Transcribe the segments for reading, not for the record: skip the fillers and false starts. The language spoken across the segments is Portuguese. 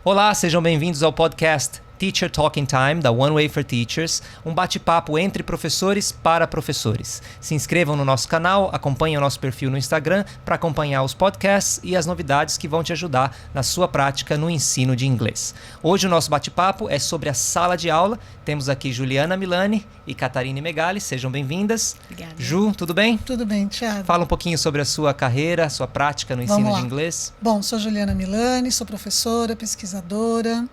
Olá, sejam bem-vindos ao podcast Teacher Talking Time, da One Way for Teachers, um bate-papo entre professores para professores. Se inscrevam no nosso canal, acompanhem o nosso perfil no Instagram para acompanhar os podcasts e as novidades que vão te ajudar na sua prática no ensino de inglês. Hoje o nosso bate-papo é sobre a sala de aula. Temos aqui Juliana Milani e Catarine Megali, sejam bem-vindas. Obrigada. Ju, tudo bem? Tudo bem, Thiago. Fala um pouquinho sobre a sua carreira, a sua prática no ensino de inglês. Bom, sou Juliana Milani, sou professora, pesquisadora.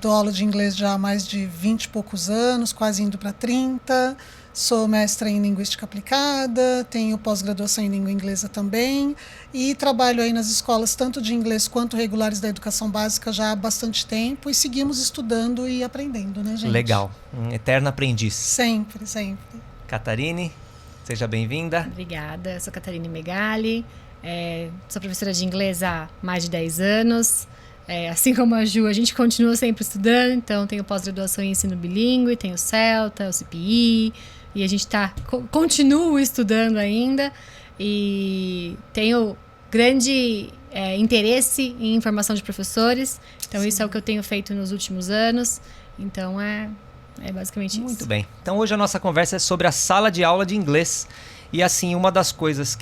Dou aula de inglês já há mais de 20 e poucos anos, quase indo para 30. Sou mestra em linguística aplicada, tenho pós-graduação em língua inglesa também e trabalho aí nas escolas tanto de inglês quanto regulares da educação básica já há bastante tempo e seguimos estudando e aprendendo, né, gente? Legal, um eterno aprendiz. Sempre, sempre. Catarine, seja bem-vinda. Obrigada, sou Catarine Megali, sou professora de inglês há mais de 10 anos. Assim como a Ju, a gente continua sempre estudando, então tenho pós-graduação em ensino bilíngue, tenho o CELTA, o CPI, e a gente continua estudando ainda, e tenho grande interesse em formação de professores, então Sim. Isso é o que eu tenho feito nos últimos anos, então é basicamente isso. Muito bem, então hoje a nossa conversa é sobre a sala de aula de inglês, e assim, uma das coisas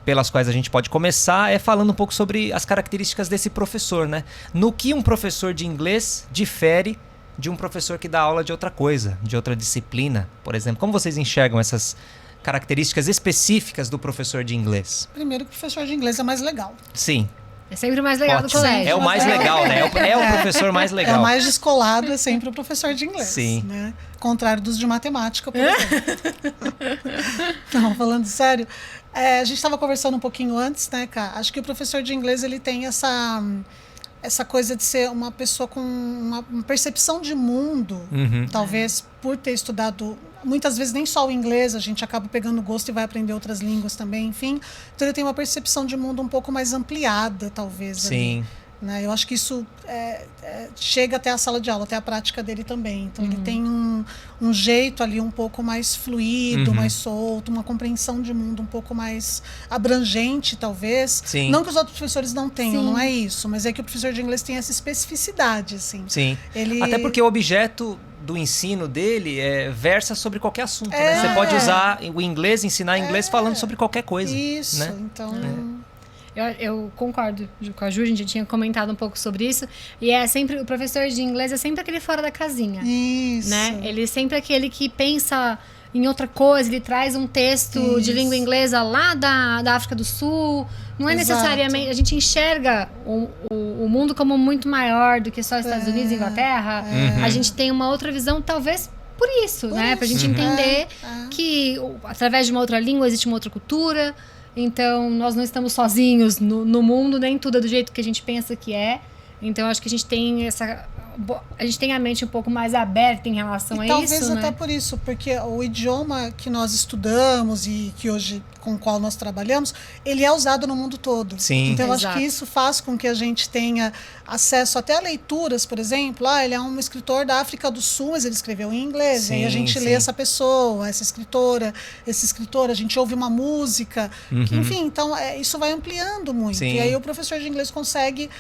pelas quais a gente pode começar é falando um pouco sobre as características desse professor, né? No que um professor de inglês difere de um professor que dá aula de outra coisa, de outra disciplina, por exemplo. Como vocês enxergam essas características específicas do professor de inglês? Primeiro que o professor de inglês é mais legal. Sim. É sempre o mais legal Ótimo. do colégio. É o mais legal, né? É o professor mais legal. É o mais descolado, é sempre o professor de inglês. Sim. Né? Contrário dos de matemática, por exemplo. Não, falando sério, a gente estava conversando um pouquinho antes, né, Cá? Acho que o professor de inglês ele tem essa coisa de ser uma pessoa com uma percepção de mundo, talvez por ter estudado muitas vezes nem só o inglês, a gente acaba pegando gosto e vai aprender outras línguas também, enfim. Então ele tem uma percepção de mundo um pouco mais ampliada, talvez. Sim. Ali, né? Eu acho que isso chega até a sala de aula, até a prática dele também. Então ele tem um jeito ali um pouco mais fluido, mais solto, uma compreensão de mundo um pouco mais abrangente, talvez. Sim. Não que os outros professores não tenham, Sim. não é isso, mas é que o professor de inglês tem essa especificidade, assim. Sim. Ele... Até porque o objeto do ensino dele versa sobre qualquer assunto, né? Você pode usar o inglês, ensinar inglês falando sobre qualquer coisa. Isso, né? então... Eu concordo com a Ju, a gente tinha comentado um pouco sobre isso. E o professor de inglês é sempre aquele fora da casinha. Isso. Né? Ele é sempre aquele que pensa em outra coisa, ele traz um texto de língua inglesa lá da África do Sul. Não é necessariamente... A gente enxerga o mundo como muito maior do que só Estados Unidos e Inglaterra. A gente tem uma outra visão, talvez... Por isso, né? Pra gente entender que através de uma outra língua existe uma outra cultura. Então, nós não estamos sozinhos no mundo, nem tudo é do jeito que a gente pensa que é. Então, acho que a gente tem a mente um pouco mais aberta em relação a isso, talvez até por isso, porque o idioma que nós estudamos e que hoje com o qual nós trabalhamos, ele é usado no mundo todo. Sim. Então, eu acho que isso faz com que a gente tenha acesso até a leituras, por exemplo. Ele é um escritor da África do Sul, mas ele escreveu em inglês. Sim, e a gente lê essa pessoa, essa escritora, esse escritor, a gente ouve uma música. Enfim, então, isso vai ampliando muito. Sim. E aí o professor de inglês consegue...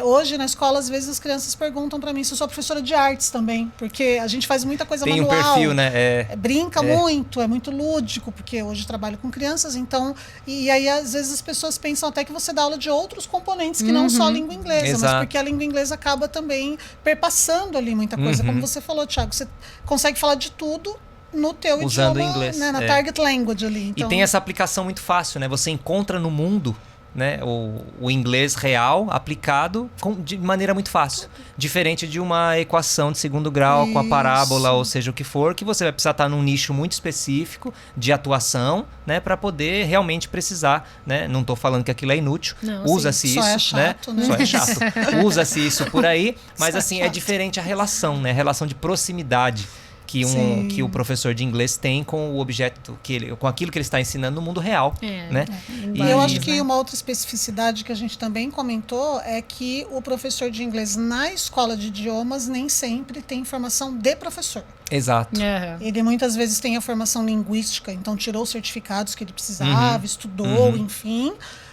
hoje, na escola, às vezes as crianças perguntam para mim se eu sou professora de artes também, porque a gente faz muita coisa manual. Tem um perfil, né? Brinca muito, é muito lúdico, porque hoje eu trabalho com crianças, então... E aí, às vezes, as pessoas pensam até que você dá aula de outros componentes que não só a língua inglesa, Exato. mas porque a língua inglesa acaba também perpassando ali muita coisa. Como você falou, Thiago, você consegue falar de tudo no teu usando idioma, o inglês, né, na target language ali. Então... E tem essa aplicação muito fácil, né? Você encontra no mundo, né, o inglês real aplicado de maneira muito fácil. Diferente de uma equação de segundo grau com a parábola, ou seja o que for, que você vai precisar estar num nicho muito específico de atuação, né, para poder realmente precisar, né? Não estou falando que aquilo é inútil. Usa-se isso, só é chato, né? Só é chato. Usa-se isso por aí, mas Só assim, é diferente a relação, né? A relação de proximidade que o professor de inglês tem com o objeto, com aquilo que ele está ensinando no mundo real. Né? E eu acho que uma outra especificidade que a gente também comentou é que o professor de inglês na escola de idiomas nem sempre tem formação de professor. Exato. Ele muitas vezes tem a formação linguística, então tirou os certificados que ele precisava, estudou, enfim.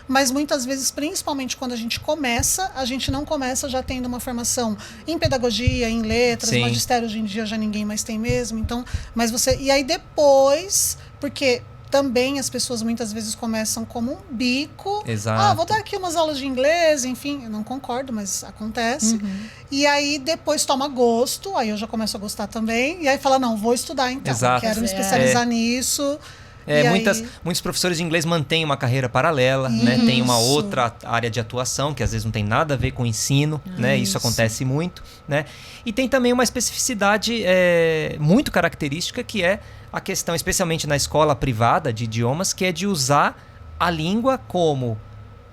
mas muitas vezes, principalmente quando a gente começa, a gente não começa já tendo uma formação em pedagogia, em letras, Sim. magistério hoje em dia já ninguém mais tem mesmo, então, mas você, e aí depois, porque também as pessoas muitas vezes começam como um bico. Exato. Vou dar aqui umas aulas de inglês, enfim, eu não concordo, mas acontece. E aí depois toma gosto, aí eu já começo a gostar também, e aí fala, não, vou estudar então, Exato. quero me especializar nisso. E muitos professores de inglês mantêm uma carreira paralela, né? Tem uma outra área de atuação, que às vezes não tem nada a ver com o ensino, né? Isso acontece muito, né? E tem também uma especificidade muito característica, que é a questão, especialmente na escola privada de idiomas, que é de usar a língua como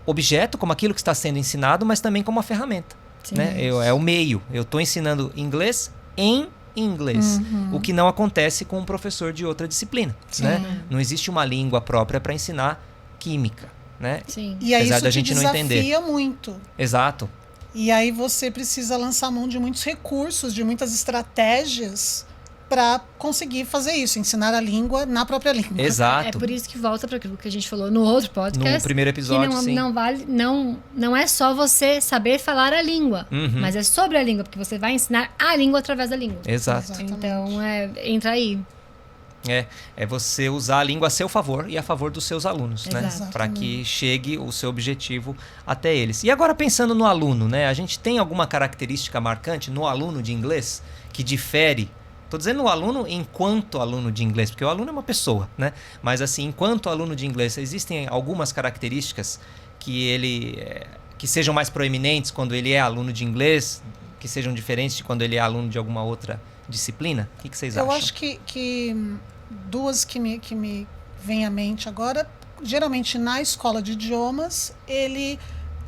objeto, como aquilo que está sendo ensinado, mas também como uma ferramenta. Né? É o meio. Eu estou ensinando inglês em inglês, o que não acontece com um professor de outra disciplina. Né? Não existe uma língua própria para ensinar química. Né? Sim. E aí apesar isso da te gente não entender. desafia muito. Exato. E aí você precisa lançar mão de muitos recursos, de muitas estratégias para conseguir fazer isso, ensinar a língua na própria língua. Exato. É por isso que volta para aquilo que a gente falou no outro podcast. No primeiro episódio, que sim. não é só você saber falar a língua, mas é sobre a língua, porque você vai ensinar a língua através da língua. Exato. Exatamente. Então, entra aí. É você usar a língua a seu favor e a favor dos seus alunos, né? Exato. Para que chegue o seu objetivo até eles. E agora pensando no aluno, né? A gente tem alguma característica marcante no aluno de inglês que difere? Estou dizendo o aluno enquanto aluno de inglês, porque o aluno é uma pessoa, né? Mas assim, enquanto aluno de inglês, existem algumas características que sejam mais proeminentes quando ele é aluno de inglês, que sejam diferentes de quando ele é aluno de alguma outra disciplina? O que vocês acham? Eu acho que duas que me vêm à mente agora, geralmente na escola de idiomas, ele,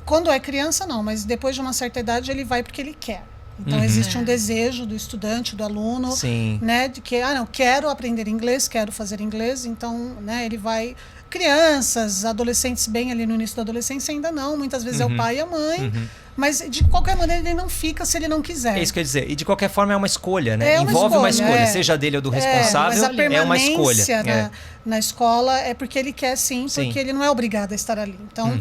quando é criança não, mas depois de uma certa idade ele vai porque ele quer. Então existe um desejo do estudante, do aluno, Sim. né, de que, não, quero aprender inglês, quero fazer inglês, então, né, ele vai... Crianças, adolescentes bem ali no início da adolescência ainda não, muitas vezes é o pai e a mãe, mas de qualquer maneira ele não fica se ele não quiser. É isso que eu ia dizer. E de qualquer forma é uma escolha, né? É uma Envolve uma escolha, escolha, seja dele ou do responsável, mas a é uma escolha. permanência na escola é porque ele quer sim, porque ele não é obrigado a estar ali. Então,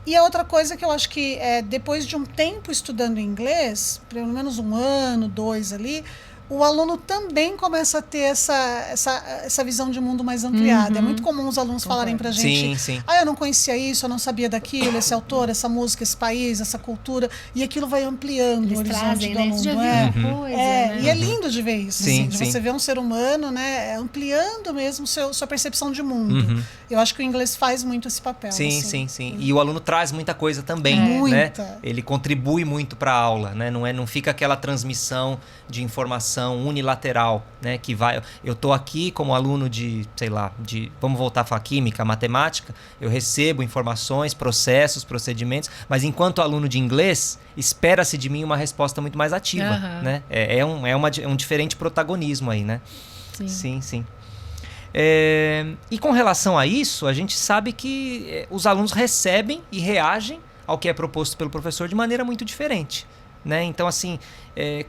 e a outra coisa que eu acho que depois de um tempo estudando inglês, pelo menos 1 ano, 2 ali, o aluno também começa a ter essa visão de mundo mais ampliada. É muito comum os alunos falarem pra gente, Sim. eu não conhecia isso, eu não sabia daquilo, esse autor, essa música, esse país, essa cultura, e aquilo vai ampliando o horizonte trazem, do né? aluno. Você já viu uma coisa, né? E é lindo de ver isso, Sim, assim, de sim. você ver um ser humano, né, ampliando mesmo sua percepção de mundo. Eu acho que o inglês faz muito esse papel. Sim. E o aluno traz muita coisa também, né? Muita. Ele contribui muito para a aula, né? Não fica aquela transmissão de informação unilateral, né? Que vai... Eu tô aqui como aluno de, sei lá, vamos voltar a falar química, matemática, eu recebo informações, processos, procedimentos, mas enquanto aluno de inglês, espera-se de mim uma resposta muito mais ativa, né? É um diferente protagonismo aí, né? Sim. E com relação a isso, a gente sabe que os alunos recebem e reagem ao que é proposto pelo professor de maneira muito diferente, né? Então, assim,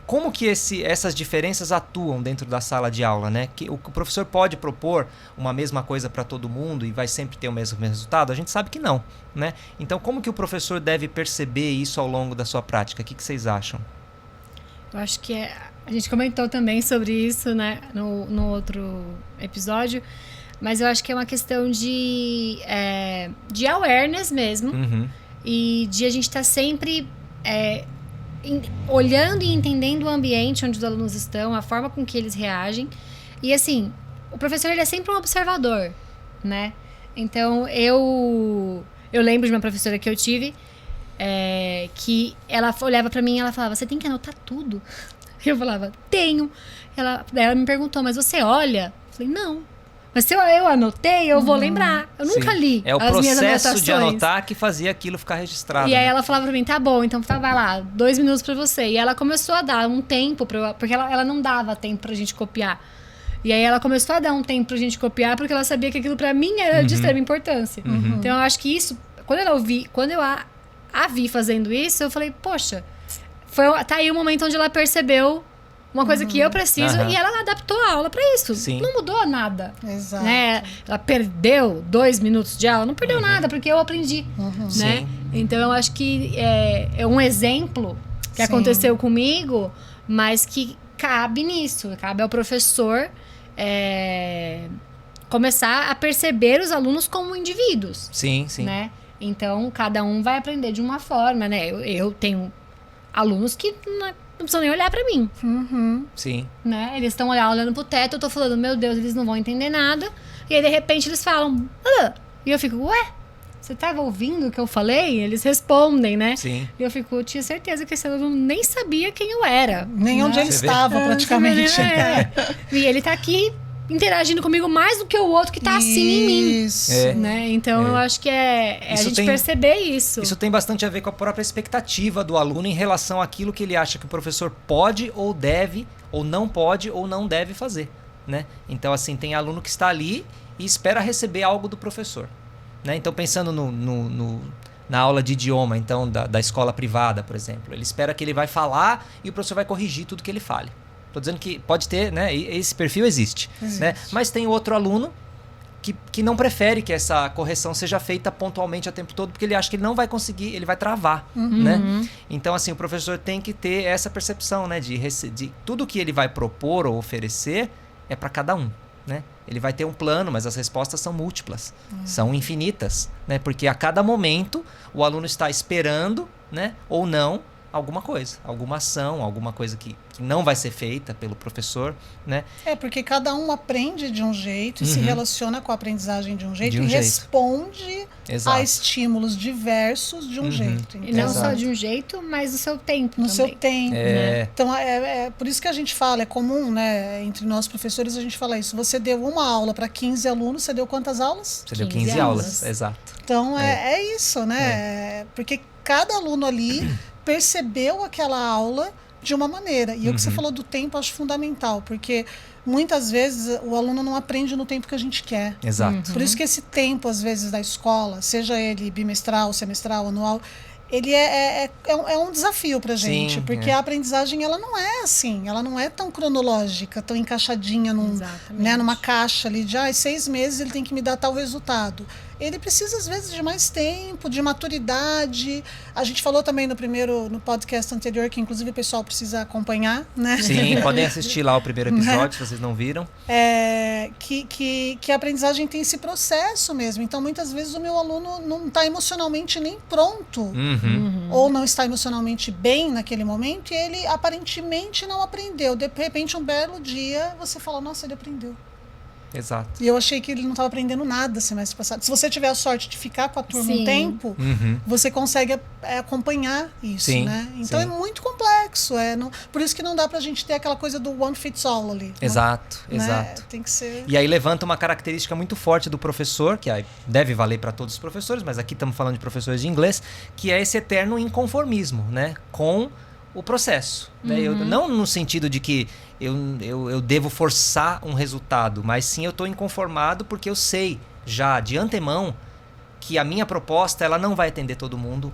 como que essas diferenças atuam dentro da sala de aula, né? Que o professor pode propor uma mesma coisa para todo mundo e vai sempre ter o mesmo resultado? A gente sabe que não, né? Então, como que o professor deve perceber isso ao longo da sua prática? O que vocês acham? Eu acho que a gente comentou também sobre isso, né, no outro episódio, mas eu acho que é uma questão de awareness mesmo, e de a gente estar sempre olhando e entendendo o ambiente onde os alunos estão, a forma com que eles reagem. E assim, o professor ele é sempre um observador, né? Então eu lembro de uma professora que eu tive, que ela olhava pra mim e ela falava, você tem que anotar tudo? Eu falava, tenho. Ela me perguntou, mas você olha? Eu falei, não. Mas se eu anotei, eu vou lembrar. Eu nunca li É o as minhas anotações. processo de anotar que fazia aquilo ficar registrado. E aí ela falava pra mim, tá bom, então vai lá, 2 minutos pra você. E ela começou a dar um tempo, porque ela não dava tempo pra gente copiar. E aí ela começou a dar um tempo pra gente copiar, porque ela sabia que aquilo pra mim era de extrema importância. Então eu acho que isso, quando eu a vi fazendo isso, eu falei, poxa, tá aí o momento onde ela percebeu uma coisa que eu preciso, e ela adaptou a aula para isso. Sim. Não mudou nada. Exato. Né? Ela perdeu 2 minutos de aula, não perdeu nada, porque eu aprendi. Né? Sim. Então eu acho que é um exemplo que aconteceu comigo, mas que cabe nisso. Cabe ao professor começar a perceber os alunos como indivíduos. Sim, sim. Né? Então, cada um vai aprender de uma forma, né? Eu tenho alunos que não precisam nem olhar pra mim. Sim. Né? Eles estão olhando pro teto, eu tô falando, meu Deus, eles não vão entender nada. E aí, de repente, eles falam, e eu fico, ué, você tava ouvindo o que eu falei? Eles respondem, né? Sim. E eu fico, tinha certeza que esse aluno nem sabia quem eu era. Nem onde ele estava, praticamente. E ele tá aqui interagindo comigo mais do que o outro que tá assim em mim. Isso. Né? Então, eu acho que a gente perceber isso. Isso tem bastante a ver com a própria expectativa do aluno em relação àquilo que ele acha que o professor pode ou deve, ou não pode ou não deve fazer. Né? Então, assim, tem aluno que está ali e espera receber algo do professor. Né? Então, pensando na aula de idioma, então, da escola privada, por exemplo. Ele espera que ele vai falar e o professor vai corrigir tudo que ele fale. Estou dizendo que pode ter, né? Esse perfil existe. Né? Mas tem outro aluno que não prefere que essa correção seja feita pontualmente o tempo todo, porque ele acha que ele não vai conseguir, ele vai travar. Né? Então, assim, o professor tem que ter essa percepção, né? De tudo que ele vai propor ou oferecer é para cada um. Né? Ele vai ter um plano, mas as respostas são múltiplas, são infinitas. Né? Porque a cada momento o aluno está esperando, né? Ou não, alguma coisa, alguma ação, alguma coisa que não vai ser feita pelo professor, né? Porque cada um aprende de um jeito e se relaciona com a aprendizagem de um jeito e jeito. Responde a estímulos diversos de um jeito. Então, e não só de um jeito, mas no seu tempo no também. seu tempo. Né? Então, é por isso que a gente fala, é comum, né? Entre nós professores a gente fala isso. Você deu uma aula para 15 alunos, você deu quantas aulas? Você deu 15 aulas, exato. Então, é isso, né? Porque cada aluno ali percebeu aquela aula de uma maneira. E o que você falou do tempo, eu acho fundamental, porque muitas vezes o aluno não aprende no tempo que a gente quer. Exato. Por isso que esse tempo, às vezes, da escola, seja ele bimestral, semestral, anual, ele é um desafio pra gente. Porque a aprendizagem, ela não é assim, ela não é tão cronológica, tão encaixadinha numa caixa ali de 6 meses ele tem que me dar tal resultado. Ele precisa, às vezes, de mais tempo, de maturidade. A gente falou também no podcast anterior, que inclusive o pessoal precisa acompanhar, né? Sim, podem assistir lá o primeiro episódio, se vocês não viram. Que a aprendizagem tem esse processo mesmo. Então, muitas vezes, o meu aluno não está emocionalmente nem pronto. Ou não está emocionalmente bem naquele momento e ele aparentemente não aprendeu. De repente, um belo dia, você fala, nossa, ele aprendeu. Exato. E eu achei que ele não estava aprendendo nada semestre passado. Se você tiver a sorte de ficar com a turma um tempo, você consegue acompanhar isso, né? Então é muito complexo. Por isso que não dá pra gente ter aquela coisa do one fits all ali. Exato, né? exato. Tem que ser... E aí levanta uma característica muito forte do professor, que aí deve valer para todos os professores, mas aqui estamos falando de professores de inglês, que é esse eterno inconformismo, né? Com o processo. Né? Não no sentido de que eu devo forçar um resultado, mas sim eu estou inconformado porque eu sei já de antemão que a minha proposta ela não vai atender todo mundo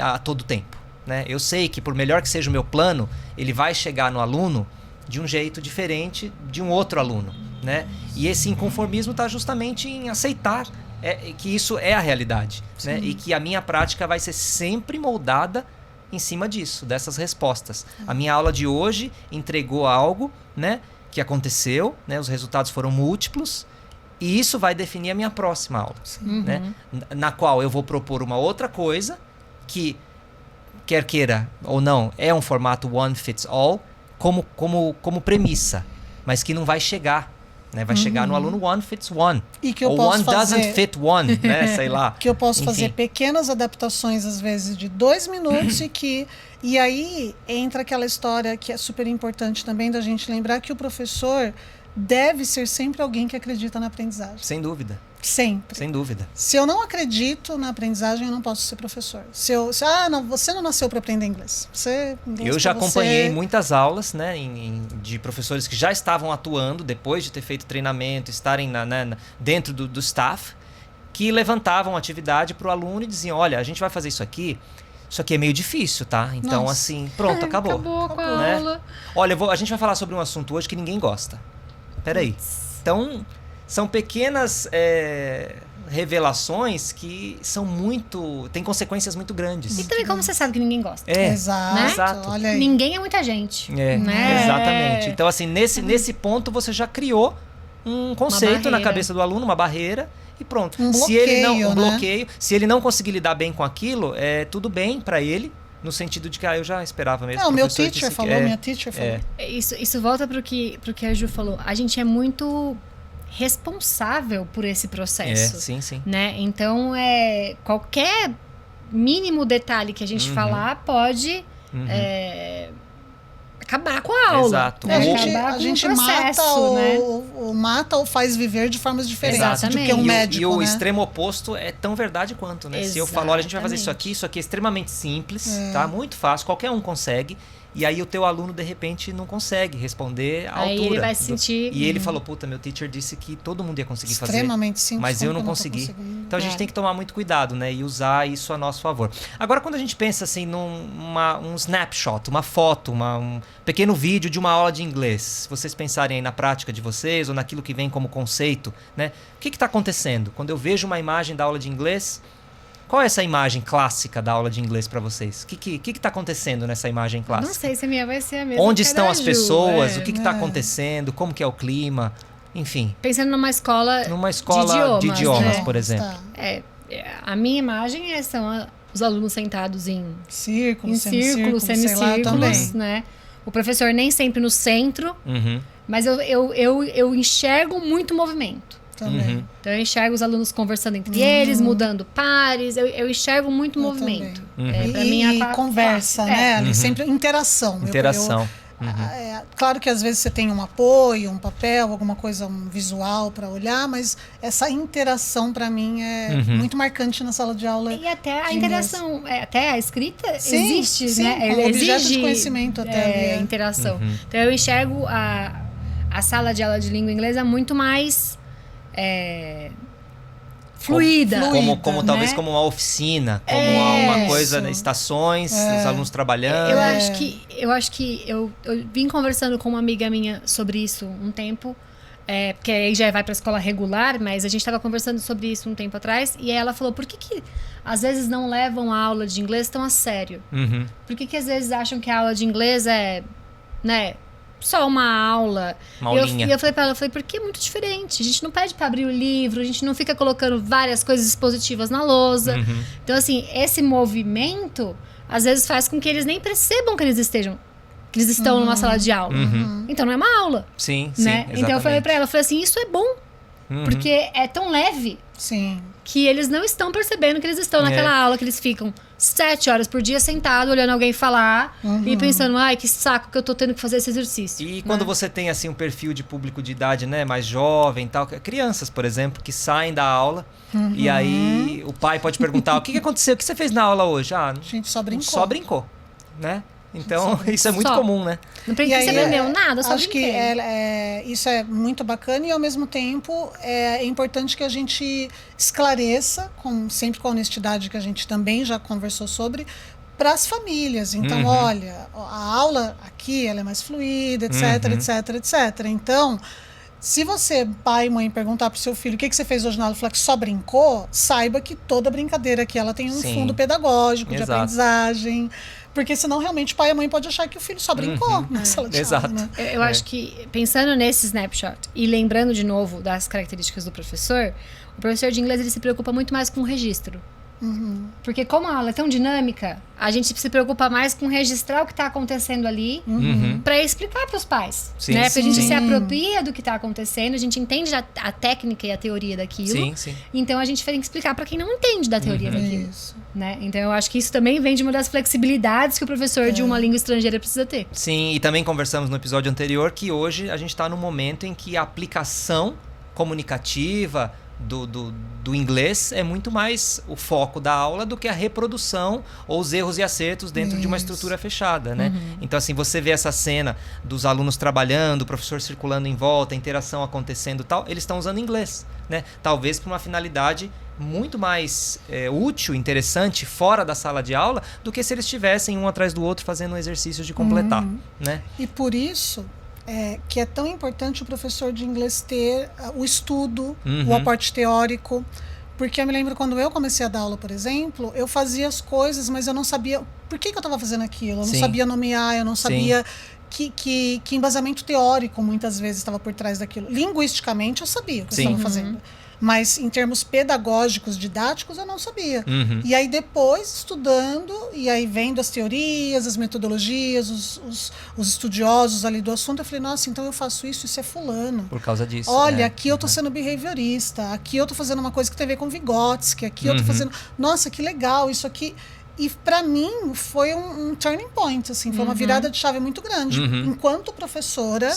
a todo tempo. Né? Eu sei que por melhor que seja o meu plano, ele vai chegar no aluno de um jeito diferente de um outro aluno. Né? E esse inconformismo está justamente em aceitar que isso é a realidade. Né? E que a minha prática vai ser sempre moldada em cima disso, dessas respostas. A minha aula de hoje entregou algo, né, que aconteceu, né, os resultados foram múltiplos, e isso vai definir a minha próxima aula, né, na qual eu vou propor uma outra coisa que, quer queira ou não, é um formato one fits all, como premissa, mas que não vai chegar. Né? Vai chegar no aluno one fits one. E que eu ou posso one fazer... doesn't fit one, né? Sei lá. Que eu posso fazer pequenas adaptações, às vezes, de 2 minutos e aí entra aquela história que é super importante também da gente lembrar que o professor deve ser sempre alguém que acredita na aprendizagem. Sem dúvida. Sempre. Sem dúvida. Se eu não acredito na aprendizagem, eu não posso ser professor. Você não nasceu para aprender inglês. Eu já acompanhei muitas aulas, né, de professores que já estavam atuando depois de ter feito treinamento, estarem dentro do staff, que levantavam atividade para o aluno e diziam, olha, a gente vai fazer isso aqui, isso aqui é meio difícil, tá? Então, Nossa. assim, pronto, acabou. Acabou com a Né? aula. Olha, a gente vai falar sobre um assunto hoje que ninguém gosta. Peraí. Então, são pequenas revelações que são tem consequências muito grandes. E também como você sabe que ninguém gosta? Exato. Né? Exato. Olha aí. Ninguém é muita gente. Né? Exatamente. Então, assim, nesse ponto você já criou um conceito na cabeça do aluno, uma barreira, e pronto. Um Se ele não, bloqueio, um né? bloqueio, se ele não conseguir lidar bem com aquilo, tudo bem pra ele, no sentido de que eu já esperava mesmo. Não, meu professor teacher disse falou, minha teacher falou. Isso volta pro que a Ju falou. A gente é muito responsável por esse processo. Sim. Né? Então, qualquer mínimo detalhe que a gente falar pode acabar com a aula. Exato. Né? A gente mata ou faz viver de formas diferentes do que um médico, E o né? extremo oposto é tão verdade quanto, né? Se eu falo, olha, a gente vai fazer isso aqui é extremamente simples, tá? Muito fácil, qualquer um consegue. E aí o teu aluno, de repente, não consegue responder à aí altura. Ele vai se sentir... E ele falou, puta, meu teacher disse que todo mundo ia conseguir fazer. Extremamente simples. Mas eu não consegui. Então a gente tem que tomar muito cuidado, né? E usar isso a nosso favor. Agora, quando a gente pensa assim num snapshot, uma foto, um pequeno vídeo de uma aula de inglês, vocês pensarem aí na prática de vocês ou naquilo que vem como conceito, né? O que está acontecendo? Quando eu vejo uma imagem da aula de inglês, qual é essa imagem clássica da aula de inglês para vocês? O que está acontecendo nessa imagem clássica? Não sei se a minha vai ser a mesma. Onde estão as pessoas? O que está né? acontecendo? Como que é o clima? Enfim. Pensando numa escola de idiomas, né? por exemplo. A minha imagem são os alunos sentados em círculos, semicírculos, né? O professor nem sempre no centro, mas eu enxergo muito movimento. Também. Então eu enxergo os alunos conversando entre eles, mudando pares, eu enxergo muito movimento. Pra mim, e conversa, né? Ali, sempre interação. Claro que às vezes você tem um apoio, um papel, alguma coisa, um visual para olhar, mas essa interação para mim é muito marcante na sala de aula. E até a interação, até a escrita existe, sim, né? Como objeto exige de conhecimento até. Interação. Então eu enxergo a sala de aula de língua inglesa muito mais fluida. Como talvez como uma oficina, como uma coisa, né, estações, os alunos trabalhando. Eu acho que eu vim conversando com uma amiga minha sobre isso um tempo, porque aí já vai para a escola regular, mas a gente estava conversando sobre isso um tempo atrás, e aí ela falou, por que às vezes não levam a aula de inglês tão a sério? Por que às vezes acham que a aula de inglês é, né, só uma aula. Uma aulinha. E eu falei pra ela, porque é muito diferente. A gente não pede pra abrir o livro, a gente não fica colocando várias coisas expositivas na lousa. Então, assim, esse movimento, às vezes faz com que eles nem percebam que eles estão numa sala de aula. Então, não é uma aula. Sim, né? Exatamente. Então, eu falei pra ela, isso é bom. Porque é tão leve que eles não estão percebendo que eles estão naquela aula, que eles ficam 7 horas por dia sentado, olhando alguém falar e pensando, ai, que saco que eu tô tendo que fazer esse exercício. E quando você tem assim um perfil de público de idade, né, mais jovem e tal, crianças, por exemplo, que saem da aula e aí o pai pode perguntar, o que aconteceu? O que você fez na aula hoje? A gente só brincou. Só brincou, né? Então, isso é muito comum, né? Não você aprendeu nada, só acho que isso é muito bacana e, ao mesmo tempo, é importante que a gente esclareça, sempre com a honestidade que a gente também já conversou sobre, para as famílias. Então, olha, a aula aqui ela é mais fluida, etc, etc, etc. Então, se você, pai e mãe, perguntar para o seu filho o que você fez hoje na aula e falar que só brincou, saiba que toda brincadeira aqui ela tem um fundo pedagógico, de aprendizagem. Porque senão realmente o pai e a mãe podem achar que o filho só brincou na sala de aula. Né? Eu acho que, pensando nesse snapshot e lembrando de novo das características do professor, o professor de inglês ele se preocupa muito mais com o registro. Porque como a aula é tão dinâmica, a gente se preocupa mais com registrar o que está acontecendo ali para explicar para os pais. Né? Porque a gente se apropria do que está acontecendo, a gente entende a técnica e a teoria daquilo. Então a gente tem que explicar para quem não entende da teoria daquilo. Né? Então eu acho que isso também vem de uma das flexibilidades que o professor de uma língua estrangeira precisa ter. Sim, e também conversamos no episódio anterior que hoje a gente está num momento em que a aplicação comunicativa, do inglês é muito mais o foco da aula do que a reprodução ou os erros e acertos dentro de uma estrutura fechada, né? Então, assim, você vê essa cena dos alunos trabalhando, o professor circulando em volta, a interação acontecendo e tal, eles estão usando inglês, né? Talvez para uma finalidade muito mais útil, interessante, fora da sala de aula, do que se eles estivessem um atrás do outro fazendo um exercício de completar, né? E por isso que é tão importante o professor de inglês ter o estudo, o aporte teórico, porque eu me lembro quando eu comecei a dar aula, por exemplo, eu fazia as coisas, mas eu não sabia por que eu estava fazendo aquilo, eu não sabia nomear, eu não sabia que embasamento teórico muitas vezes estava por trás daquilo. Linguisticamente eu sabia o que eu estava fazendo, mas em termos pedagógicos, didáticos, eu não sabia. E aí depois, estudando, e aí vendo as teorias, as metodologias, os estudiosos ali do assunto, eu falei, nossa, então eu faço isso é fulano. Por causa disso. Olha, aqui eu tô sendo behaviorista, aqui eu tô fazendo uma coisa que tem a ver com Vygotsky, aqui eu tô fazendo... Nossa, que legal, isso aqui... E para mim foi um turning point, assim, foi uma virada de chave muito grande. Enquanto professora,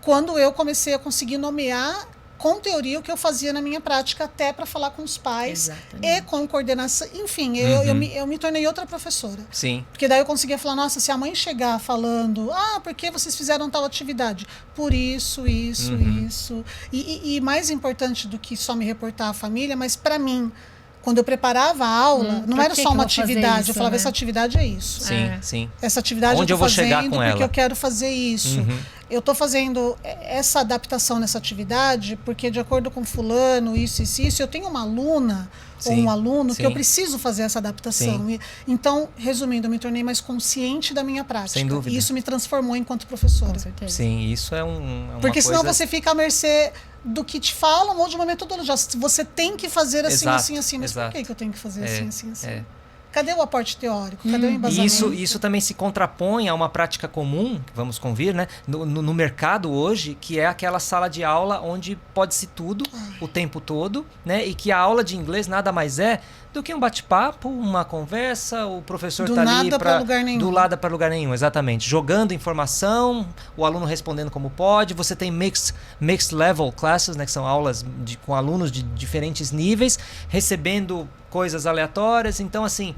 quando eu comecei a conseguir nomear com teoria o que eu fazia na minha prática, até para falar com os pais e com coordenação. Enfim, eu me tornei outra professora. Porque daí eu conseguia falar, nossa, se a mãe chegar falando, por que vocês fizeram tal atividade? Por isso. E mais importante do que só me reportar à família, mas para mim, quando eu preparava a aula, não era só uma atividade. Isso, eu falava, essa atividade é isso. Sim. Essa atividade onde eu tô vou chegar com porque ela? eu quero fazer isso. Eu estou fazendo essa adaptação nessa atividade porque, de acordo com fulano, isso, eu tenho uma aluna ou um aluno que eu preciso fazer essa adaptação. Então, resumindo, eu me tornei mais consciente da minha prática. Sem dúvida. E isso me transformou enquanto professora. Com certeza. Sim, isso é uma porque senão coisa... você fica à mercê do que te falam ou de uma metodologia. Você tem que fazer assim, assim. Mas por que eu tenho que fazer assim? Cadê o aporte teórico? Cadê o embasamento? Isso também se contrapõe a uma prática comum, vamos convir, né? No mercado hoje, que é aquela sala de aula onde pode-se tudo o tempo todo, né? E que a aula de inglês nada mais é do que um bate-papo, uma conversa, o professor está ali do nada para lugar nenhum, exatamente. Jogando informação, o aluno respondendo como pode. Você tem mixed level classes, né, que são aulas com alunos de diferentes níveis, recebendo coisas aleatórias. Então, assim,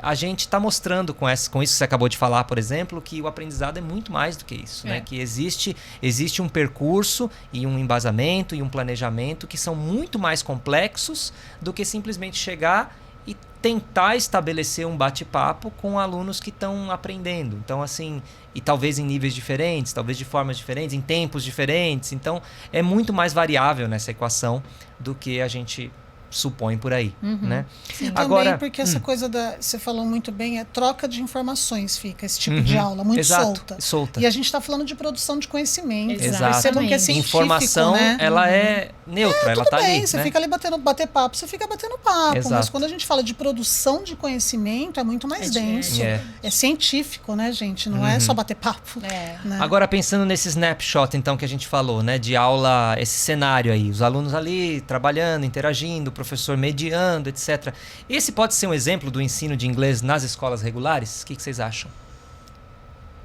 a gente está mostrando com isso que você acabou de falar, por exemplo, que o aprendizado é muito mais do que isso, né? Que existe um percurso e um embasamento e um planejamento que são muito mais complexos do que simplesmente chegar e tentar estabelecer um bate-papo com alunos que estão aprendendo. Então, assim, e talvez em níveis diferentes, talvez de formas diferentes, em tempos diferentes. Então, é muito mais variável nessa equação do que a gente supõe por aí, né? Sim. Agora, porque essa coisa você falou muito bem, troca de informações, fica esse tipo de aula, muito solta. E a gente está falando de produção de conhecimento. Percebam que é científico, informação, né? ela é neutra, ela está ali. Você fica ali bater papo, você fica batendo papo. Mas quando a gente fala de produção de conhecimento, é muito mais denso. É científico, né, gente? Não é só bater papo. Né? Agora, pensando nesse snapshot, então, que a gente falou, né? De aula, esse cenário aí, os alunos ali trabalhando, interagindo, professor mediando, etc. Esse pode ser um exemplo do ensino de inglês nas escolas regulares? O que vocês acham?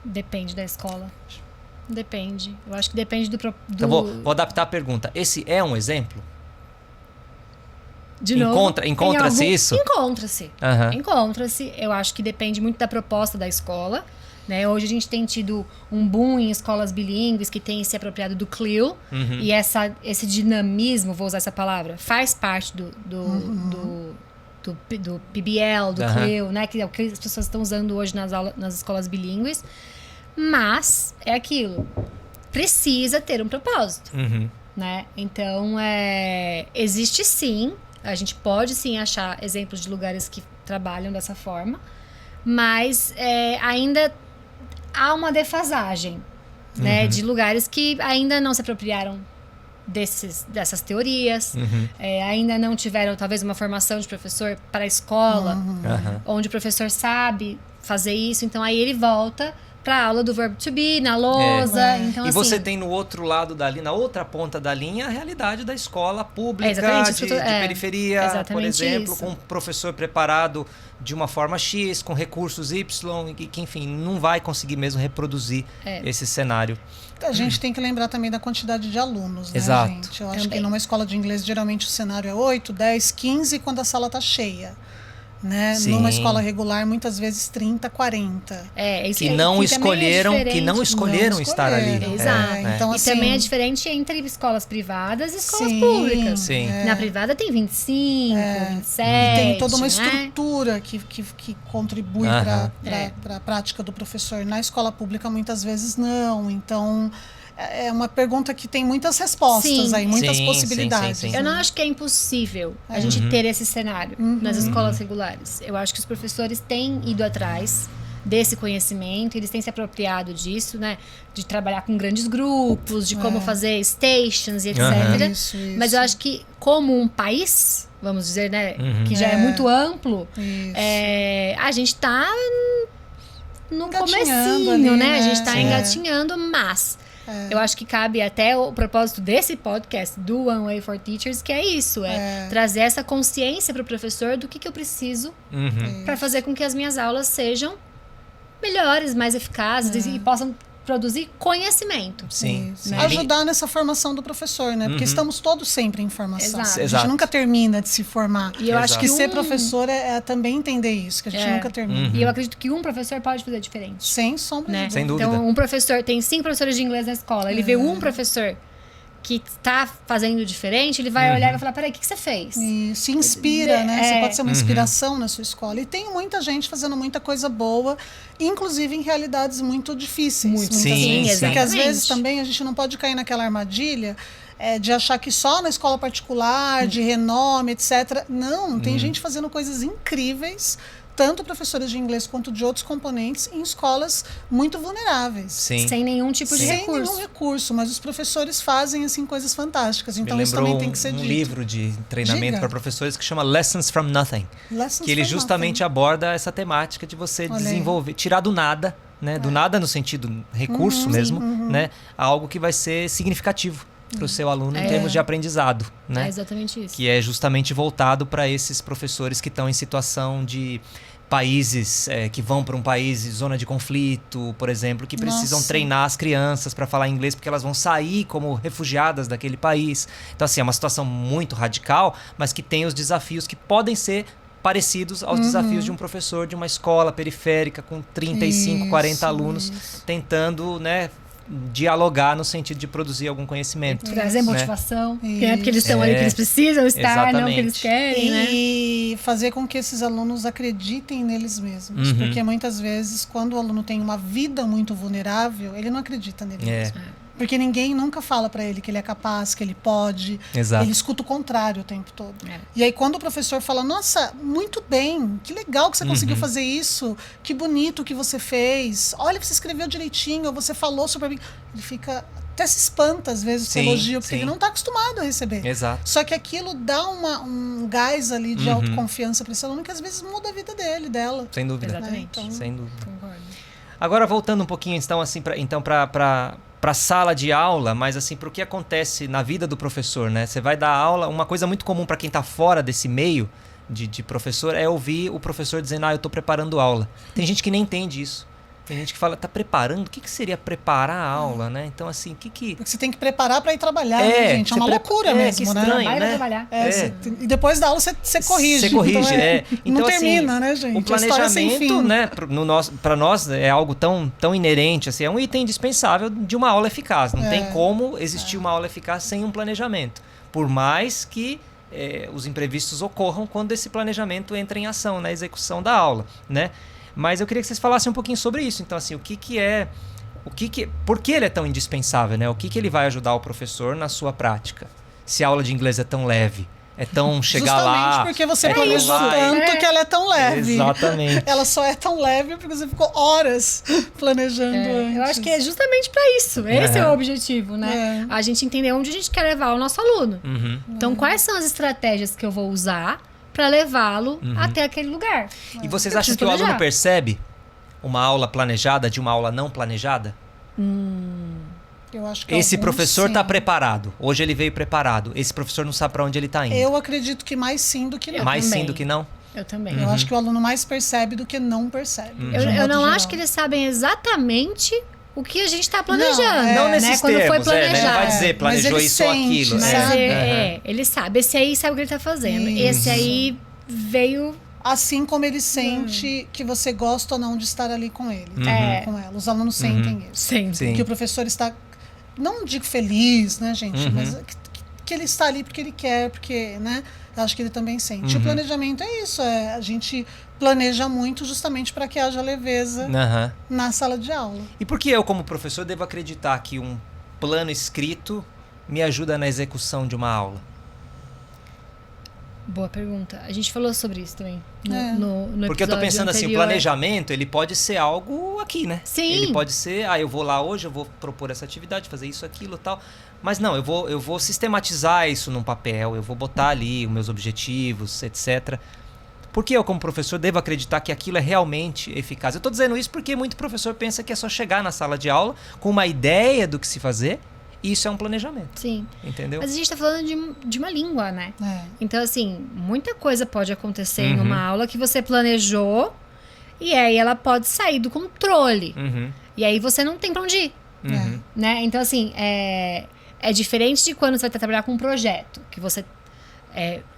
Depende da escola. Depende. Eu acho que depende do... Então vou adaptar a pergunta. Esse é um exemplo? De novo, encontra-se isso? Encontra-se. Encontra-se. Eu acho que depende muito da proposta da escola. Né? Hoje a gente tem tido um boom em escolas bilíngues que têm se apropriado do CLIL. E esse dinamismo, vou usar essa palavra, faz parte do PBL, do CLIL, né? Que é o que as pessoas estão usando hoje nas escolas bilíngues. Mas é aquilo. Precisa ter um propósito. Né? Então, existe sim. A gente pode sim achar exemplos de lugares que trabalham dessa forma. Mas ainda há uma defasagem, né, de lugares que ainda não se apropriaram dessas teorias, ainda não tiveram talvez uma formação de professor para a escola, onde o professor sabe fazer isso, então aí ele volta para a aula do verbo to be, na lousa. Então, e você tem no outro lado da linha, na outra ponta da linha, a realidade da escola pública de periferia, por exemplo, com um professor preparado de uma forma X, com recursos Y, que enfim, não vai conseguir mesmo reproduzir esse cenário. A gente tem que lembrar também da quantidade de alunos, né, Exato. gente? Eu acho que numa escola de inglês, geralmente o cenário é 8, 10, 15 quando a sala está cheia. Né? Numa escola regular, muitas vezes 30, 40. Isso que não escolheram estar ali. Exato. Então, e assim, também é diferente entre escolas privadas e escolas sim, públicas. Sim. Na privada tem 25, 27. Tem toda uma né? estrutura que contribui para a prática do professor. Na escola pública, muitas vezes não. Então, é uma pergunta que tem muitas respostas aí, muitas possibilidades. Sim. Eu não acho que é impossível a gente ter esse cenário nas escolas regulares. Eu acho que os professores têm ido atrás desse conhecimento, eles têm se apropriado disso, né? De trabalhar com grandes grupos, de como fazer stations e etc. Isso. Mas eu acho que como um país, vamos dizer, né? Que já é muito amplo, a gente tá no comecinho, ali, né? A gente tá engatinhando, mas... Eu acho que cabe até o propósito desse podcast do One Way for Teachers, que é isso, trazer essa consciência para o professor do que eu preciso para fazer com que as minhas aulas sejam melhores, mais eficazes e possam produzir conhecimento. Sim. Né? Ajudar nessa formação do professor, né? Porque estamos todos sempre em formação. Exato. A gente nunca termina de se formar. E eu acho que ser professor é também entender isso, que a gente nunca termina. E eu acredito que um professor pode fazer diferente. Sem sombra de dúvida. Sem dúvida. Então, um professor, tem 5 professores de inglês na escola, ele vê um professor que está fazendo diferente, ele vai olhar e vai falar, peraí, o que você fez? E se inspira, né? Você pode ser uma inspiração na sua escola. E tem muita gente fazendo muita coisa boa, inclusive em realidades muito difíceis. Sim, vezes. sim. Porque às vezes também a gente não pode cair naquela armadilha de achar que só na escola particular, de renome, etc. Não, tem gente fazendo coisas incríveis, tanto professores de inglês quanto de outros componentes, em escolas muito vulneráveis. Sim. Sem nenhum tipo de recurso. Sem nenhum recurso, mas os professores fazem assim coisas fantásticas. Então Me isso lembrou também tem que ser dito. um livro de treinamento para professores que chama Lessons from Nothing. Que ele justamente aborda essa temática de você desenvolver, tirar do nada, né? Do nada no sentido recurso mesmo, né? Algo que vai ser significativo para o seu aluno em termos de aprendizado, né? É exatamente isso. Que é justamente voltado para esses professores que estão em situação de países que vão para um país zona de conflito, por exemplo, que precisam treinar as crianças para falar inglês porque elas vão sair como refugiadas daquele país. Então, assim, é uma situação muito radical, mas que tem os desafios que podem ser parecidos aos desafios de um professor de uma escola periférica com 35, 40 alunos tentando, né, dialogar no sentido de produzir algum conhecimento. Trazer motivação, porque eles estão ali que eles precisam estar, não que eles querem, né? E fazer com que esses alunos acreditem neles mesmos. Porque muitas vezes, quando o aluno tem uma vida muito vulnerável, ele não acredita nele mesmo. Porque ninguém nunca fala para ele que ele é capaz, que ele pode. Exato. Ele escuta o contrário o tempo todo. E aí quando o professor fala, nossa, muito bem, que legal que você conseguiu fazer isso, que bonito que você fez, olha, você escreveu direitinho, você falou super bem. Ele fica, até se espanta às vezes com elogio, porque ele não está acostumado a receber. Exato. Só que aquilo dá um gás ali de autoconfiança para esse aluno que às vezes muda a vida dele, dela. Sem dúvida. Exatamente. Então, sem dúvida. Concordo. Agora, voltando um pouquinho, então, assim, para a sala de aula, mas assim, para o que acontece na vida do professor, né? Você vai dar aula, uma coisa muito comum para quem está fora desse meio de professor é ouvir o professor dizendo, eu estou preparando aula. Tem gente que nem entende isso. Tem gente que fala, tá preparando? O que seria preparar a aula, né? Então, assim, Porque você tem que preparar para ir trabalhar, né, gente? É uma loucura mesmo, que né? estranho, Vai né? trabalhar. E depois da aula você corrige. Você corrige, então, não assim, termina, né, gente? O planejamento, né, para nós é algo tão inerente, assim, é um item indispensável de uma aula eficaz. Não tem como existir uma aula eficaz sem um planejamento. Por mais que os imprevistos ocorram quando esse planejamento entra em ação na execução da aula, né? Mas eu queria que vocês falassem um pouquinho sobre isso. Então, assim, por que ele é tão indispensável, né? O que ele vai ajudar o professor na sua prática? Se a aula de inglês é tão leve, é tão chegar lá... Justamente porque você planejou tanto que ela é tão leve. Exatamente. Ela só é tão leve porque você ficou horas planejando antes. Eu acho que é justamente para isso. Esse é o objetivo, né? A gente entender onde a gente quer levar o nosso aluno. Então, quais são as estratégias que eu vou usar para levá-lo até aquele lugar? E vocês acham que o aluno percebe uma aula planejada de uma aula não planejada? Eu acho que esse professor está preparado. Hoje ele veio preparado. Esse professor não sabe para onde ele está indo. Eu acredito que mais sim do que não. Mais sim do que não? Eu também. Eu acho que o aluno mais percebe do que não percebe. Eu não acho que eles sabem exatamente o que a gente está planejando. Não nesses quando termos, foi planejado. não vai dizer planejou isso ou aquilo. Mas ele sabe. Esse aí sabe o que ele está fazendo. Isso. Esse aí veio... Assim como ele sente que você gosta ou não de estar ali com ele, com ela. Os alunos sentem isso. Sim. Que o professor está, não digo feliz, né, gente, mas que ele está ali porque ele quer, porque, né, eu acho que ele também sente. O planejamento é isso, a gente planeja muito justamente para que haja leveza na sala de aula. E por que eu, como professor, devo acreditar que um plano escrito me ajuda na execução de uma aula? Boa pergunta. A gente falou sobre isso também no episódio Porque eu tô pensando anterior. assim, o planejamento, ele pode ser algo aqui, né? Sim. Ele pode ser, eu vou lá hoje, eu vou propor essa atividade, fazer isso, aquilo, tal. Mas não, eu vou sistematizar isso num papel, eu vou botar ali os meus objetivos, etc. Porque eu, como professor, devo acreditar que aquilo é realmente eficaz. Eu tô dizendo isso porque muito professor pensa que é só chegar na sala de aula com uma ideia do que se fazer. Isso é um planejamento. Sim. Entendeu? Mas a gente tá falando de uma língua, né? Então, assim, muita coisa pode acontecer em uma aula que você planejou e aí ela pode sair do controle. E aí você não tem pra onde ir. Né? Então, assim, é diferente de quando você vai trabalhar com um projeto. Que você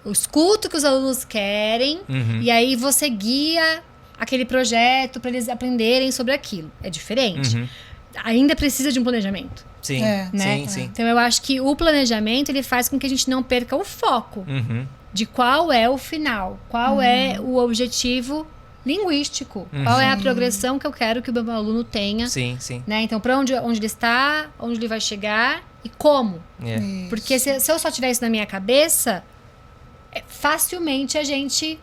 escuta o que os alunos querem e aí você guia aquele projeto para eles aprenderem sobre aquilo. É diferente. Ainda precisa de um planejamento. Sim, né? sim. Então eu acho que o planejamento ele faz com que a gente não perca o foco de qual é o final, qual é o objetivo linguístico, qual é a progressão que eu quero que o meu aluno tenha. Sim. Né? Então, para onde ele está, onde ele vai chegar e como. Porque se eu só tiver isso na minha cabeça, facilmente a gente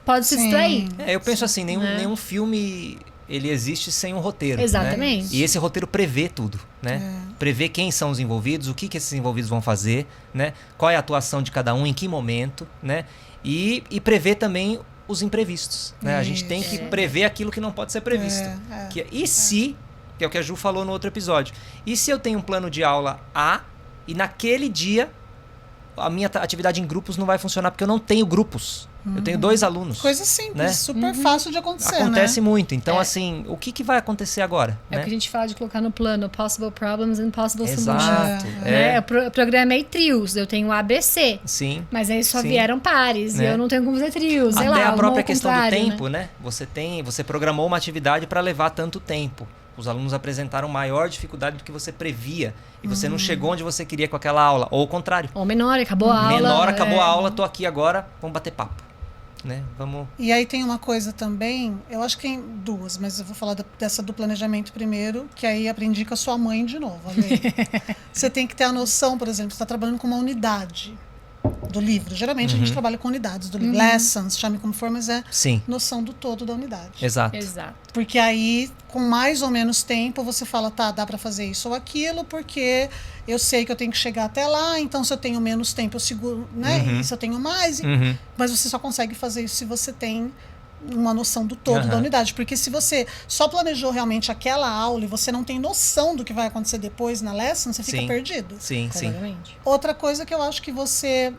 pode se distrair. Eu penso assim, nenhum filme... ele existe sem um roteiro. Exatamente. Né? E esse roteiro prevê tudo, né? Prevê quem são os envolvidos, o que esses envolvidos vão fazer, né? Qual é a atuação de cada um, em que momento, né? E prevê também os imprevistos, né? A gente tem que prever aquilo que não pode ser previsto. Que é o que a Ju falou no outro episódio. E se eu tenho um plano de aula A e naquele dia a minha atividade em grupos não vai funcionar porque eu não tenho grupos. Eu tenho 2 alunos. Coisa simples, né? super fácil de acontecer, Acontece muito. Então, assim, o que vai acontecer agora? É o que a gente fala de colocar no plano, possible problems and possible Exato, solutions. Né? Eu programei trios, eu tenho ABC. Sim. Mas aí só vieram pares, e eu não tenho como fazer trios. Até sei lá, a própria questão do contrário, tempo, né? Você programou uma atividade para levar tanto tempo. Os alunos apresentaram maior dificuldade do que você previa. E você não chegou onde você queria com aquela aula. Ou o contrário. Ou menor, acabou a aula. Menor, acabou a aula, tô aqui agora, vamos bater papo. Né? Vamos... E aí tem uma coisa também, eu acho que tem 2, mas eu vou falar dessa do planejamento primeiro, que aí aprendi com a sua mãe de novo. Você tem que ter a noção, por exemplo, você está trabalhando com uma unidade do livro. Geralmente a gente trabalha com unidades do livro. Lessons, chame como for, mas noção do todo da unidade. Exato. Porque aí, com mais ou menos tempo, você fala, dá para fazer isso ou aquilo, porque eu sei que eu tenho que chegar até lá, então se eu tenho menos tempo, eu seguro, né? E se eu tenho mais, mas você só consegue fazer isso se você tem uma noção do todo da unidade. Porque se você só planejou realmente aquela aula e você não tem noção do que vai acontecer depois na lesson, você fica perdido. Sim. Outra coisa que eu acho que você...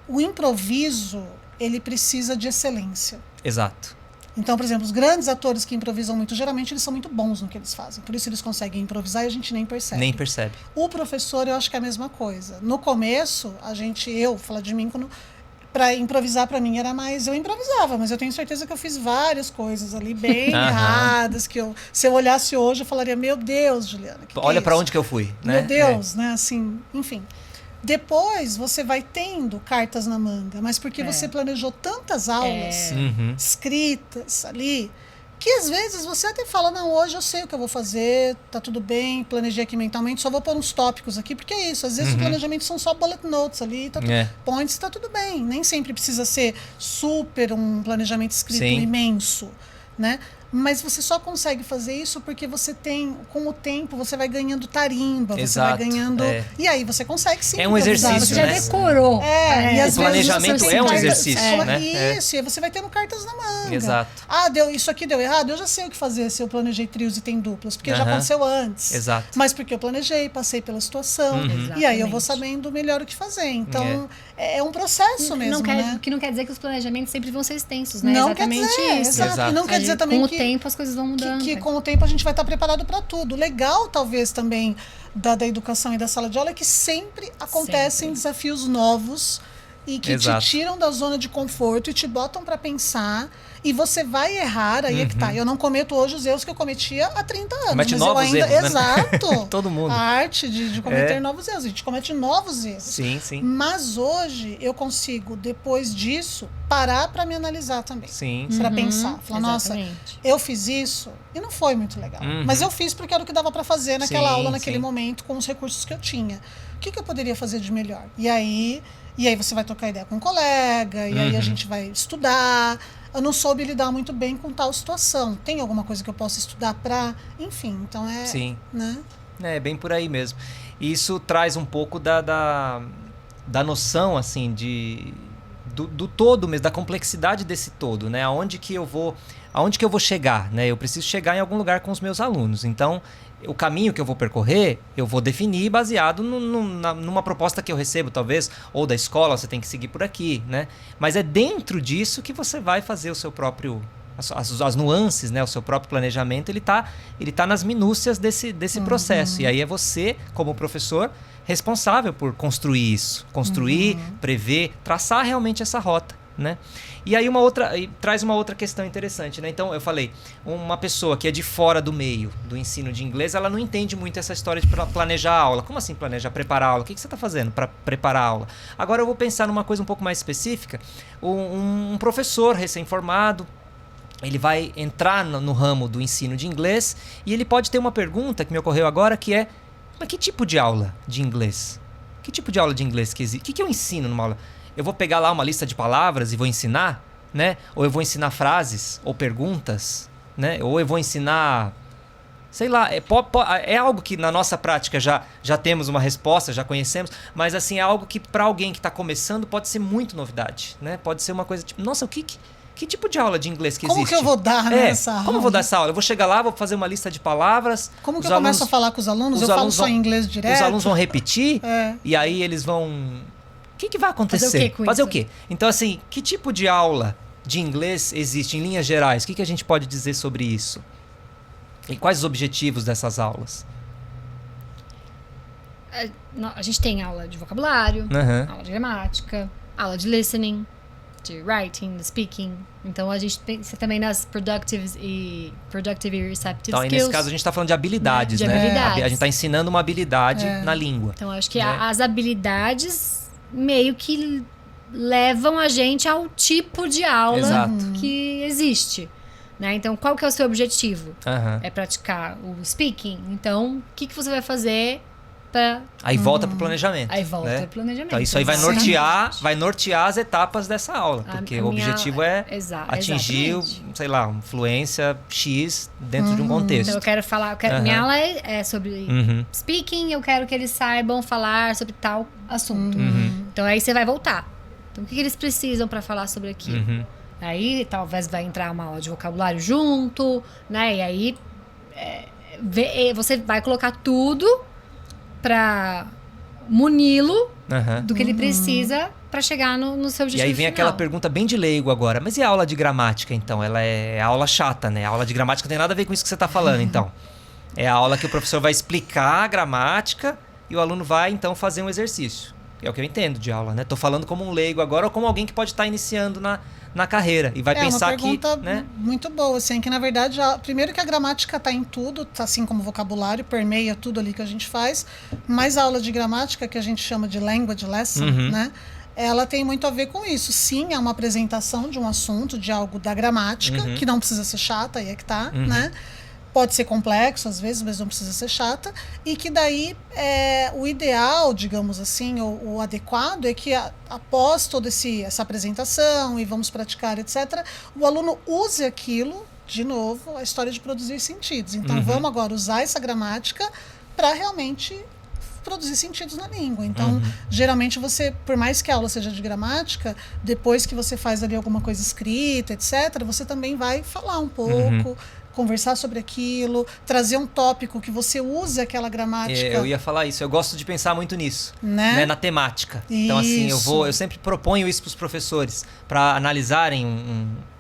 o improviso, ele precisa de excelência. Exato. Então, por exemplo, os grandes atores que improvisam muito, geralmente eles são muito bons no que eles fazem. Por isso eles conseguem improvisar e a gente nem percebe. O professor, eu acho que é a mesma coisa. No começo, eu falar de mim, para improvisar para mim era mais... Eu improvisava, mas eu tenho certeza que eu fiz várias coisas ali bem erradas, que se eu olhasse hoje, eu falaria, meu Deus, Juliana, olha para onde que eu fui, né? Meu Deus, né? Assim, enfim... Depois você vai tendo cartas na manga, mas porque você planejou tantas aulas escritas ali, que às vezes você até fala, não, hoje eu sei o que eu vou fazer, tá tudo bem, planejei aqui mentalmente, só vou pôr uns tópicos aqui, porque é isso, às vezes o planejamento são só bullet notes ali, points, tá tudo bem, nem sempre precisa ser super um planejamento escrito imenso, né? Mas você só consegue fazer isso porque você tem, com o tempo, você vai ganhando tarimba, Exato, você vai ganhando... E aí você consegue sim É um improvisar. exercício, Você já né? decorou. E às O planejamento vezes é um você exercício, né? Isso, e aí você vai tendo cartas na manga. Exato. Isso aqui deu errado, eu já sei o que fazer se eu planejei trios e tem duplas, porque já aconteceu antes. Exato. Mas porque eu planejei, passei pela situação, e aí eu vou sabendo melhor o que fazer. Então, é um processo mesmo, né? Que não quer dizer que os planejamentos sempre vão ser extensos, né? Não Exatamente quer dizer, isso. exato. E não quer dizer também com que... o tempo as coisas vão mudando. Que com o tempo a gente vai estar preparado para tudo. Legal, talvez, também da educação e da sala de aula é que sempre acontecem desafios novos e que te tiram da zona de conforto e te botam para pensar. E você vai errar, aí é que tá. Eu não cometo hoje os erros que eu cometia há 30 anos. Comete mas novos eu ainda... erros, né? Exato. Todo mundo. A arte de cometer novos erros. A gente comete novos erros. Sim, sim. Mas hoje eu consigo, depois disso, parar para me analisar também. Sim. Para pensar. Falar, nossa, eu fiz isso e não foi muito legal. Mas eu fiz porque era o que dava para fazer naquela aula, naquele momento, com os recursos que eu tinha. O que eu poderia fazer de melhor? E aí você vai trocar ideia com um colega, e aí a gente vai estudar. Eu não soube lidar muito bem com tal situação. Tem alguma coisa que eu possa estudar para... Enfim, então é... Sim. Né? É bem por aí mesmo. E isso traz um pouco da noção, assim, do todo mesmo, da complexidade desse todo, né? Aonde que eu vou chegar, né? Eu preciso chegar em algum lugar com os meus alunos. Então, o caminho que eu vou percorrer, eu vou definir baseado numa proposta que eu recebo, talvez, ou da escola, você tem que seguir por aqui, né? Mas é dentro disso que você vai fazer o seu próprio... As nuances, né? O seu próprio planejamento, ele tá nas minúcias desse processo. E aí é você, como professor, responsável por construir isso. Construir, prever, traçar realmente essa rota, né? E aí traz uma outra questão interessante, né? Então, eu falei, uma pessoa que é de fora do meio do ensino de inglês, ela não entende muito essa história de planejar a aula. Como assim planejar? Preparar a aula? O que você está fazendo para preparar a aula? Agora eu vou pensar numa coisa um pouco mais específica. Um professor recém-formado, ele vai entrar no ramo do ensino de inglês e ele pode ter uma pergunta que me ocorreu agora, que é: mas que tipo de aula de inglês? Que tipo de aula de inglês que existe? O que eu ensino numa aula? Eu vou pegar lá uma lista de palavras e vou ensinar, né? Ou eu vou ensinar frases ou perguntas, né? Ou eu vou ensinar... Sei lá, é algo que na nossa prática já temos uma resposta, já conhecemos, mas assim, é algo que para alguém que está começando pode ser muito novidade, né? Pode ser uma coisa tipo, nossa, que tipo de aula de inglês que existe? Como que eu vou dar nessa aula? Como eu vou dar essa aula? Eu vou chegar lá, vou fazer uma lista de palavras. Como que eu começo a falar com os alunos? Eu falo só em inglês direto? Os alunos vão repetir e aí eles vão... O que vai acontecer? Fazer o quê? Então, assim, que tipo de aula de inglês existe em linhas gerais? O que a gente pode dizer sobre isso? E quais os objetivos dessas aulas? A gente tem aula de vocabulário, aula de gramática, aula de listening, de writing, de speaking. Então a gente pensa também nas productive e receptive então, skills. Nesse caso a gente está falando de habilidades, né? Habilidades. A gente está ensinando uma habilidade na língua. Então acho que as habilidades meio que levam a gente ao tipo de aula que existe. Né? Então, qual que é o seu objetivo? É praticar o speaking. Então, o que você vai fazer para... Aí volta pro planejamento. Aí volta pro planejamento. Então, isso aí vai nortear as etapas dessa aula. Porque o objetivo é atingir, sei lá, uma fluência X dentro de um contexto. Então, eu quero falar... Minha aula é sobre speaking. Eu quero que eles saibam falar sobre tal assunto. Então, aí você vai voltar. Então, o que eles precisam para falar sobre aquilo? Aí talvez vai entrar uma aula de vocabulário junto, né? E aí você vai colocar tudo para muni-lo do que ele precisa para chegar no seu objetivo. E aí vem final. Aquela pergunta bem de leigo agora. Mas e a aula de gramática, então? Ela é aula chata, né? A aula de gramática não tem nada a ver com isso que você está falando, então. É a aula que o professor vai explicar a gramática e o aluno vai, então, fazer um exercício. É o que eu entendo de aula, né? Tô falando como um leigo agora ou como alguém que pode estar iniciando na carreira e vai pensar que... É uma pergunta muito boa, assim, que na verdade, primeiro que a gramática tá em tudo, assim como o vocabulário, permeia tudo ali que a gente faz, mas a aula de gramática, que a gente chama de language lesson, né? Ela tem muito a ver com isso. Sim, é uma apresentação de um assunto, de algo da gramática, que não precisa ser chata, aí é que tá, né? Pode ser complexo às vezes, mas não precisa ser chata. E que daí o ideal, digamos assim, o adequado é que após toda essa apresentação e vamos praticar, etc., o aluno use aquilo de novo, a história de produzir sentidos. Então, vamos agora usar essa gramática para realmente produzir sentidos na língua. Então, geralmente você, por mais que a aula seja de gramática, depois que você faz ali alguma coisa escrita, etc., você também vai falar um pouco, conversar sobre aquilo, trazer um tópico que você use aquela gramática. Eu ia falar isso. Eu gosto de pensar muito nisso, né? Na temática. Então, assim, eu sempre proponho isso para os professores, para analisarem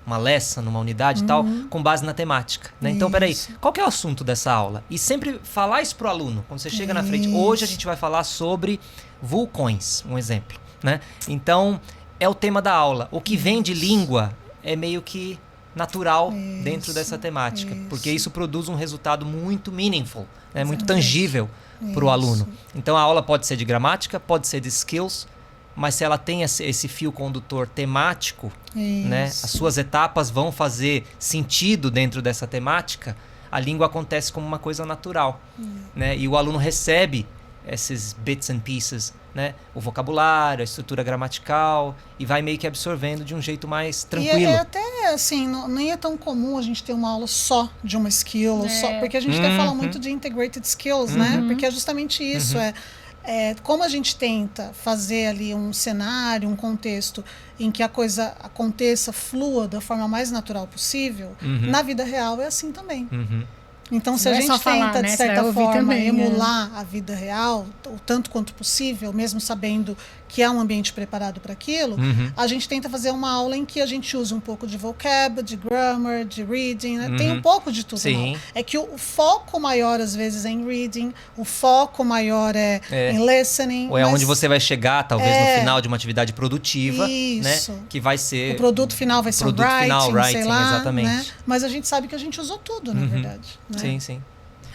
uma lesson, numa unidade e tal, com base na temática. Né? Então, peraí, qual que é o assunto dessa aula? E sempre falar isso pro aluno. Quando você chega na frente, hoje a gente vai falar sobre vulcões, um exemplo. Né? Então, é o tema da aula. O que vem de língua é meio que natural dentro dessa temática, porque isso produz um resultado muito meaningful, né? Muito tangível para o aluno. Então, a aula pode ser de gramática, pode ser de skills, mas se ela tem esse fio condutor temático, né, as suas etapas vão fazer sentido dentro dessa temática, a língua acontece como uma coisa natural. Né, e o aluno recebe esses bits and pieces, né, o vocabulário, a estrutura gramatical, e vai meio que absorvendo de um jeito mais tranquilo. E até assim, nem é tão comum a gente ter uma aula só de uma skill, porque a gente até fala muito de integrated skills, né? Porque é justamente isso, como a gente tenta fazer ali um cenário, um contexto em que a coisa aconteça, flua da forma mais natural possível, na vida real é assim também. Então, se a gente tenta, de certa forma, emular a vida real, o tanto quanto possível, mesmo sabendo que é um ambiente preparado para aquilo, a gente tenta fazer uma aula em que a gente usa um pouco de vocab, de grammar, de reading, né? Tem um pouco de tudo. É que o foco maior, às vezes, é em reading, o foco maior é em listening. Ou é onde você vai chegar, talvez, no final de uma atividade produtiva, né? Que vai ser... O produto final vai ser o writing, sei lá. Exatamente. Né? Mas a gente sabe que a gente usou tudo, na verdade. Né? Sim, sim.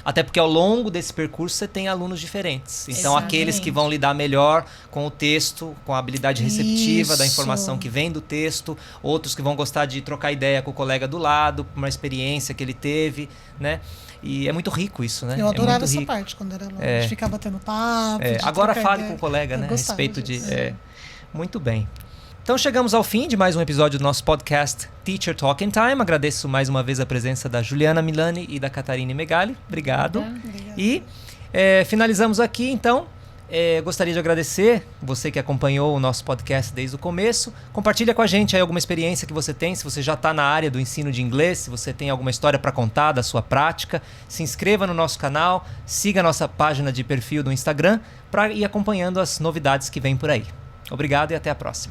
Até porque ao longo desse percurso você tem alunos diferentes. Então, aqueles que vão lidar melhor com o texto, com a habilidade receptiva da informação que vem do texto, outros que vão gostar de trocar ideia com o colega do lado, uma experiência que ele teve, né? E é muito rico isso, né? Eu adorava essa parte quando era aluno, de ficar batendo papo. Agora fale com o colega, né? A respeito disso. Muito bem. Então chegamos ao fim de mais um episódio do nosso podcast Teacher Talking Time. Agradeço mais uma vez a presença da Juliana Milani e da Catarina Megali. Obrigado. E finalizamos aqui, então. Gostaria de agradecer você que acompanhou o nosso podcast desde o começo. Compartilha com a gente aí alguma experiência que você tem, se você já está na área do ensino de inglês, se você tem alguma história para contar da sua prática. Se inscreva no nosso canal, siga a nossa página de perfil do Instagram para ir acompanhando as novidades que vêm por aí. Obrigado e até a próxima.